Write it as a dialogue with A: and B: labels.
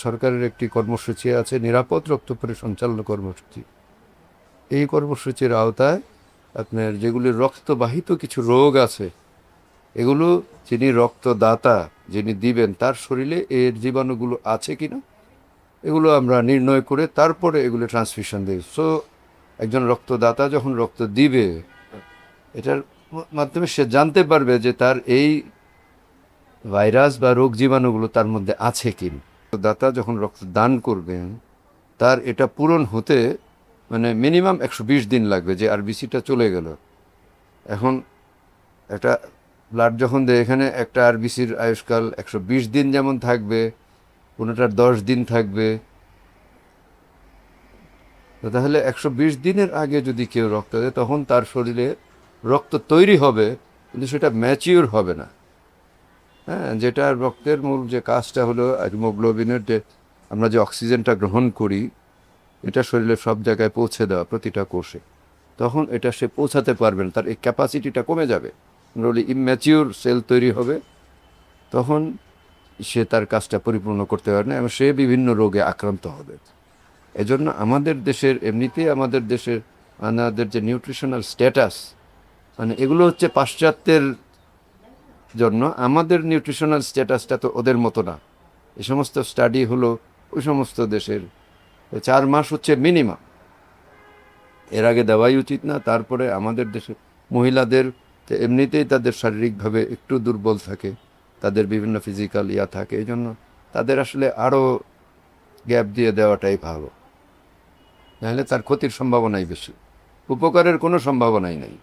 A: সরকারের একটি কর্মসূচি আছে, নিরাপদ রক্ত পরিসঞ্চালন কর্মসূচি। এই কর্মসূচির আওতায় আপনার যেগুলি রক্তবাহিত কিছু রোগ আছে, এগুলো যিনি রক্তদাতা, যিনি দিবেন, তার শরীরে এর জীবাণুগুলো আছে কিনা এগুলো আমরা নির্ণয় করে তারপরে এগুলো ট্রান্সফিউশন দিই। সো একজন রক্তদাতা যখন রক্ত দিবে, এটার মাধ্যমে সে জানতে পারবে যে তার এই ভাইরাস বা রোগ জীবাণুগুলো তার মধ্যে আছে কিনা। দাতা যখন রক্ত দান করবেন, তার এটা পূরণ হতে মানে মিনিমাম 120 দিন লাগবে, যে আরবিসিটা চলে গেল। এখন একটা ব্লাড যখন দেয়, এখানে একটা আরবিসির আয়ুষ্কাল 120 দিন যেমন থাকবে, কোনোটার 10 দিন থাকবে। তো তাহলে 120 দিনের আগে যদি কেউ রক্ত দেয়, তখন তার শরীরে রক্ত তৈরি হবে, কিন্তু সেটা ম্যাচিওর হবে না। হ্যাঁ, যেটা রক্তের মূল যে কাজটা হলো হিমোগ্লোবিনের, যে আমরা যে অক্সিজেনটা গ্রহণ করি, এটা শরীরের সব জায়গায় পৌঁছে দেওয়া, প্রতিটা কোষে, তখন এটা সে পৌঁছাতে পারবে না, তার এই ক্যাপাসিটিটা কমে যাবে, ইম্যাচিওর সেল তৈরি হবে, তখন সে তার কাজটা পরিপূর্ণ করতে পারবে না এবং সে বিভিন্ন রোগে আক্রান্ত হবে। এজন্য আমাদের দেশের এমনিতেই আমাদের যে নিউট্রিশনাল স্ট্যাটাস, মানে এগুলো হচ্ছে পাশ্চাত্যের জন্য, আমাদের নিউট্রিশনাল স্ট্যাটাসটা তো ওদের মতো না। এই সমস্ত স্টাডি হলো ওই সমস্ত দেশের 4 মাস হচ্ছে মিনিমাম, এর আগে দেওয়াই উচিত না। তারপরে আমাদের দেশে মহিলাদের এমনিতেই তাদের শারীরিকভাবে একটু দুর্বল থাকে, তাদের বিভিন্ন ফিজিক্যাল থাকে, এই জন্য তাদের আসলে আরও গ্যাপ দিয়ে দেওয়াটাই ভালো, নাহলে তার ক্ষতির সম্ভাবনাই বেশি, উপকারের কোনো সম্ভাবনাই নেই।